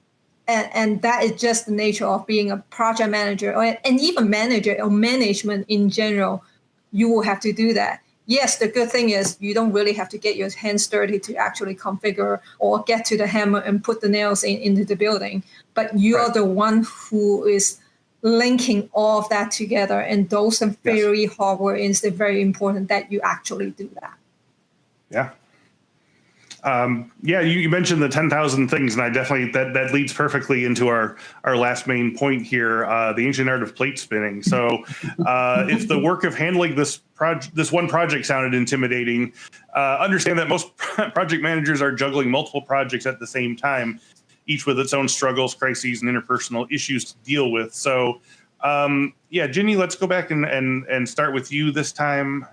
that is just the nature of being a project manager, and even manager or management in general. You will have to do that. Yes, the good thing is you don't really have to get your hands dirty to actually configure or get to the hammer and put the nails into the building. But you are the one who is linking all of that together. And those are very hard work, and it's very important that you actually do that. Yeah. You mentioned the 10,000 things, and I definitely that leads perfectly into our last main point here, the ancient art of plate spinning. So, if the work of handling this one project sounded intimidating, understand that most project managers are juggling multiple projects at the same time, each with its own struggles, crises, and interpersonal issues to deal with. So, Ginny, let's go back and start with you this time.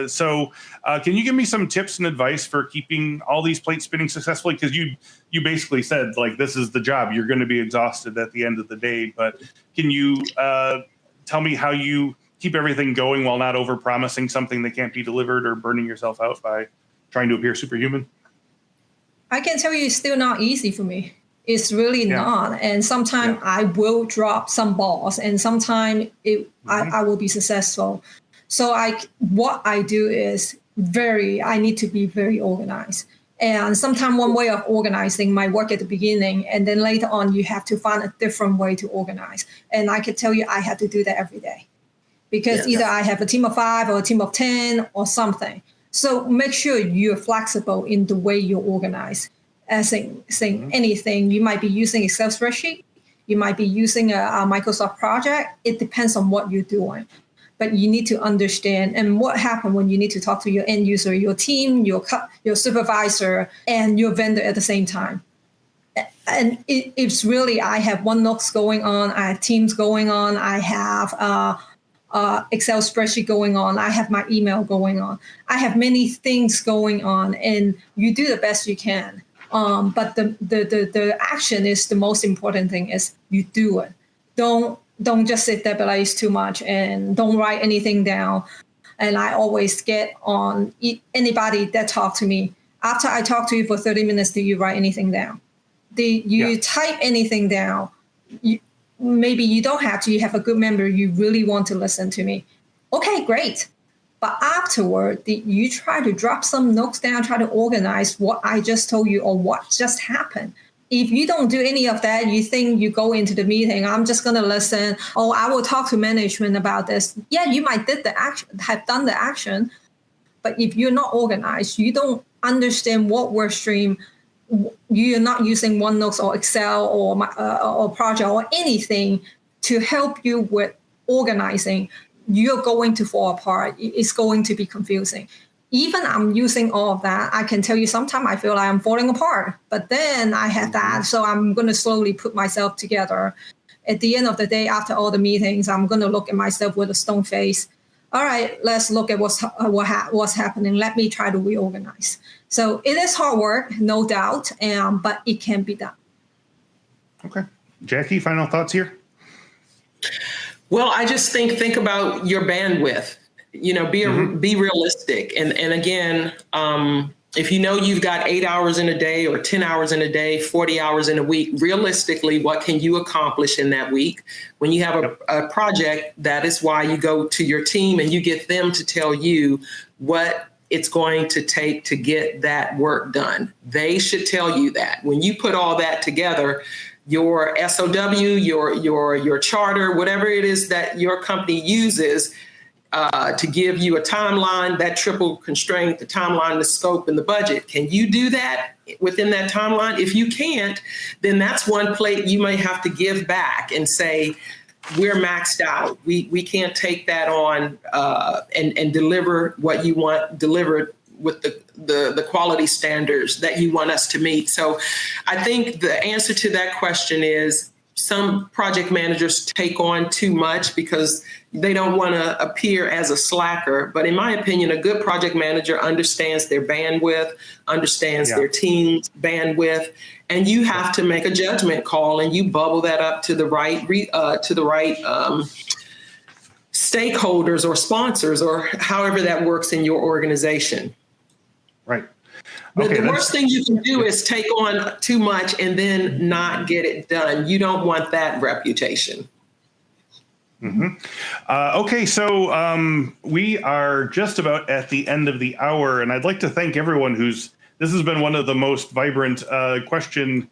So can you give me some tips and advice for keeping all these plates spinning successfully? Because you basically said, like, this is the job. You're going to be exhausted at the end of the day. But can you tell me how you keep everything going while not overpromising something that can't be delivered or burning yourself out by trying to appear superhuman? I can tell you it's still not easy for me. It's really not. And sometimes I will drop some balls, and sometimes I will be successful. So what I do is I need to be very organized. And sometimes one way of organizing might work at the beginning, and then later on you have to find a different way to organize. And I can tell you I have to do that every day, because either I have a team of 5 or a team of 10 or something. So make sure you're flexible in the way you organize. As saying anything, you might be using Excel spreadsheet, you might be using a Microsoft project. It depends on what you're doing. But you need to understand and what happened when you need to talk to your end user, your team, your supervisor, and your vendor at the same time. And it's really, I have OneNotes going on, I have Teams going on, I have Excel spreadsheet going on, I have my email going on. I have many things going on, and you do the best you can. But the action is the most important thing. Is you do it. Don't just sit there, but it's too much, and don't write anything down. And I always get on anybody that talk to me. After I talk to you for 30 minutes, do you write anything down? Do you type anything down? Maybe you don't have to. You have a good memory. You really want to listen to me. Okay, great. But afterward, you try to drop some notes down, try to organize what I just told you or what just happened. If you don't do any of that, you think you go into the meeting, I'm just going to listen. Oh, I will talk to management about this. Yeah, you might have done the action. But if you're not organized, you don't understand what work stream, you're not using OneNote or Excel or project or anything to help you with organizing, you're going to fall apart. It's going to be confusing. Even I'm using all of that, I can tell you sometimes I feel like I'm falling apart, but then I have that. So I'm going to slowly put myself together. At the end of the day, after all the meetings, I'm going to look at myself with a stone face. All right, let's look at what's happening. Let me try to reorganize. So it is hard work, no doubt, but it can be done. Okay. Jackie, final thoughts here? Well, I just think about your bandwidth. Be realistic. And again, if you know you've got 8 hours in a day or 10 hours in a day, 40 hours in a week, realistically, what can you accomplish in that week? When you have a project, that is why you go to your team and you get them to tell you what it's going to take to get that work done. They should tell you that. When you put all that together, your SOW, your charter, whatever it is that your company uses, to give you a timeline, that triple constraint, the timeline, the scope, and the budget. Can you do that within that timeline? If you can't, then that's one plate you may have to give back and say, we're maxed out. We can't take that on and deliver what you want delivered with the quality standards that you want us to meet. So I think the answer to that question is some project managers take on too much because they don't want to appear as a slacker. But in my opinion, a good project manager understands their bandwidth, understands their team's bandwidth, and you have to make a judgment call, and you bubble that up to the right stakeholders or sponsors, or however that works in your organization. Right. But the worst thing you can do is take on too much and then not get it done. You don't want that reputation. Mm-hmm. Okay, so we are just about at the end of the hour, and I'd like to thank everyone this has been one of the most vibrant question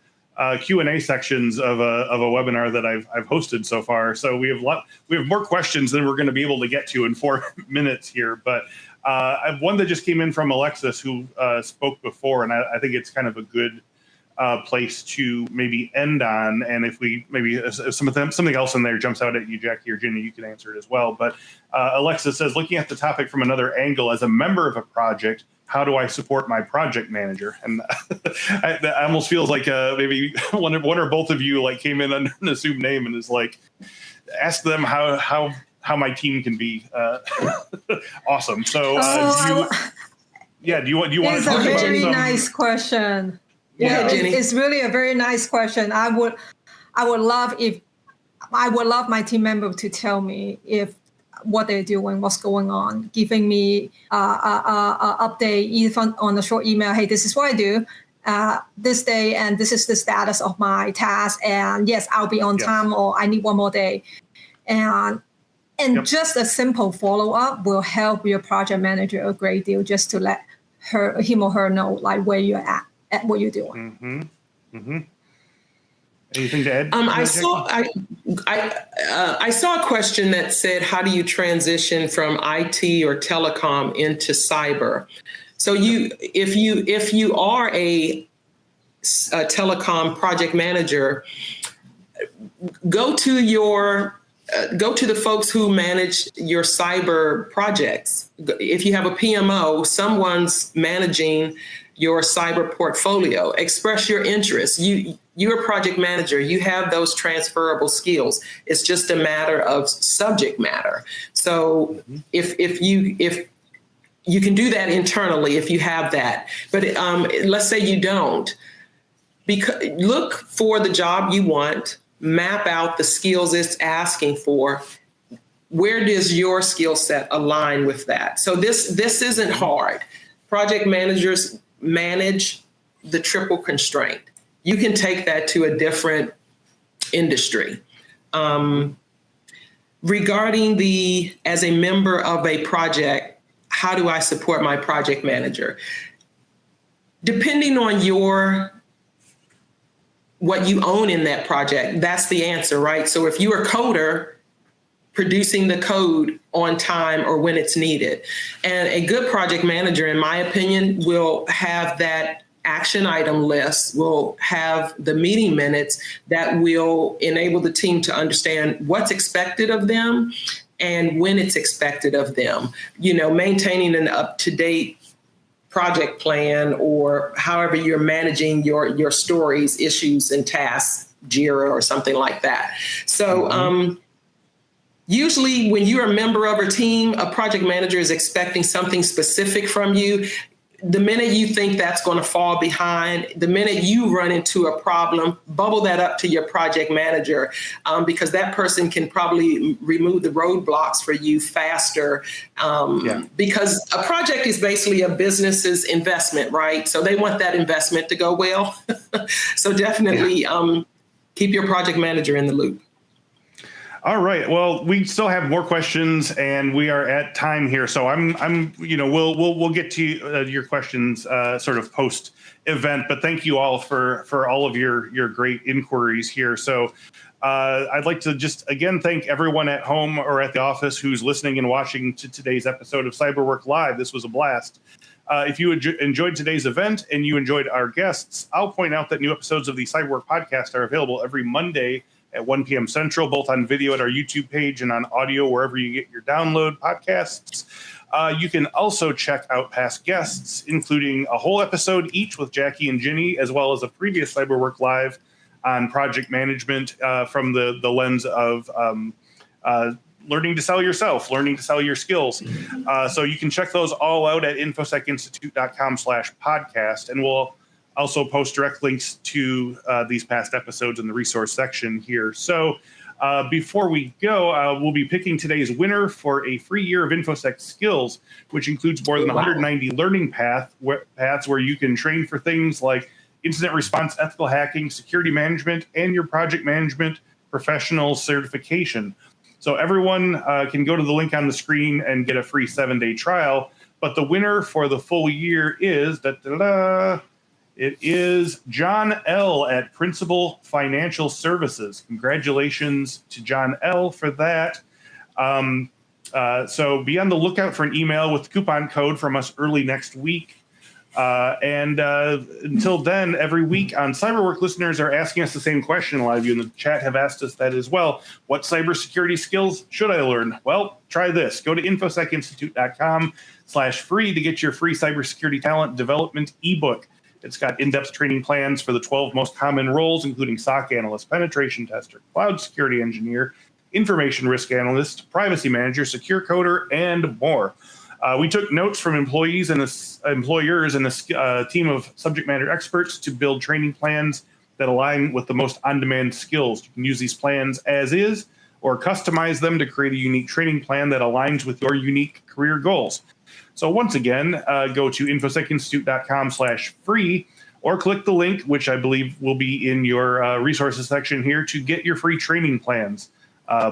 Q&A sections of a webinar that I've hosted so far. So we have more questions than we're going to be able to get to in 4 minutes here, but I have one that just came in from Alexis, who spoke before, and I think it's kind of a good place to maybe end on. And if we if something else in there jumps out at you, Jackie or Ginny, you can answer it as well. But Alexis says, looking at the topic from another angle, as a member of a project, how do I support my project manager? And I almost feels like maybe one or both of you like came in under an assumed name and is like, ask them how my team can be awesome. So do you want to it's talk a about very some... nice question. Yeah, it's really a very nice question. I would love my team member to tell me if what they're doing, what's going on, giving me update even on a short email. Hey, this is what I do this day, and this is the status of my task. And yes, I'll be on time, or I need one more day. And just a simple follow up will help your project manager a great deal, just to let him or her know like where you're at what you're doing. Mm-hmm. Mm-hmm. Anything to add? I saw a question that said, how do you transition from IT or telecom into cyber? So if you are a telecom project manager, go to the folks who manage your cyber projects. If you have a PMO, someone's managing your cyber portfolio. Express your interest. You're a project manager. You have those transferable skills. It's just a matter of subject matter. So if you can do that internally, if you have that, but let's say you don't, look for the job you want, map out the skills it's asking for. Where does your skill set align with that? So this isn't hard. Project managers manage the triple constraint. You can take that to a different industry. Regarding as a member of a project, how do I support my project manager? Depending on what you own in that project, that's the answer, right? So if you're a coder, producing the code on time or when it's needed. And a good project manager, in my opinion, will have that action item list, will have the meeting minutes that will enable the team to understand what's expected of them and when it's expected of them. Maintaining an up-to-date project plan, or however you're managing your stories, issues, and tasks, Jira or something like that. So usually when you're a member of a team, a project manager is expecting something specific from you. The minute you think that's going to fall behind, the minute you run into a problem, bubble that up to your project manager, because that person can probably remove the roadblocks for you faster. Because a project is basically a business's investment, right? So they want that investment to go well. So definitely keep your project manager in the loop. All right. Well, we still have more questions, and we are at time here. So we'll get to your questions sort of post event. But thank you all for all of your great inquiries here. So I'd like to just again thank everyone at home or at the office who's listening and watching to today's episode of CyberWork Live. This was a blast. If you enjoyed today's event and you enjoyed our guests, I'll point out that new episodes of the CyberWork podcast are available every Monday at 1 p.m. Central, both on video at our YouTube page and on audio wherever you get your download podcasts. You can also check out past guests, including a whole episode each with Jackie and Ginny, as well as a previous CyberWork Live on project management from the lens of learning to sell yourself, learning to sell your skills. So you can check those all out at infosecinstitute.com/podcast. And we'll also post direct links to these past episodes in the resource section here. So before we go, we'll be picking today's winner for a free year of Infosec Skills, which includes more than 190 learning paths where you can train for things like incident response, ethical hacking, security management, and your project management professional certification. So everyone can go to the link on the screen and get a free 7-day trial. But the winner for the full year is it is John L. at Principal Financial Services. Congratulations to John L. for that. So be on the lookout for an email with the coupon code from us early next week. And until then, every week on CyberWork, listeners are asking us the same question. A lot of you in the chat have asked us that as well. What cybersecurity skills should I learn? Well, try this. Go to infosecinstitute.com/free to get your free cybersecurity talent development ebook. It's got in-depth training plans for the 12 most common roles, including SOC analyst, penetration tester, cloud security engineer, information risk analyst, privacy manager, secure coder, and more. We took notes from employees and employers and a team of subject matter experts to build training plans that align with the most on-demand skills. You can use these plans as is or customize them to create a unique training plan that aligns with your unique career goals. So once again, go to infosecinstitute.com/free or click the link, which I believe will be in your resources section here, to get your free training plans.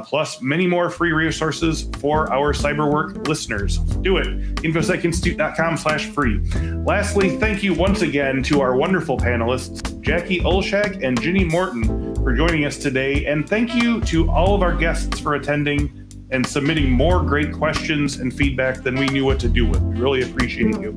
Plus many more free resources for our CyberWork listeners. Do it. infosecinstitute.com/free. Lastly, thank you once again to our wonderful panelists, Jackie Olshack and Ginny Morton, for joining us today. And thank you to all of our guests for attending and submitting more great questions and feedback than we knew what to do with. We really appreciate you.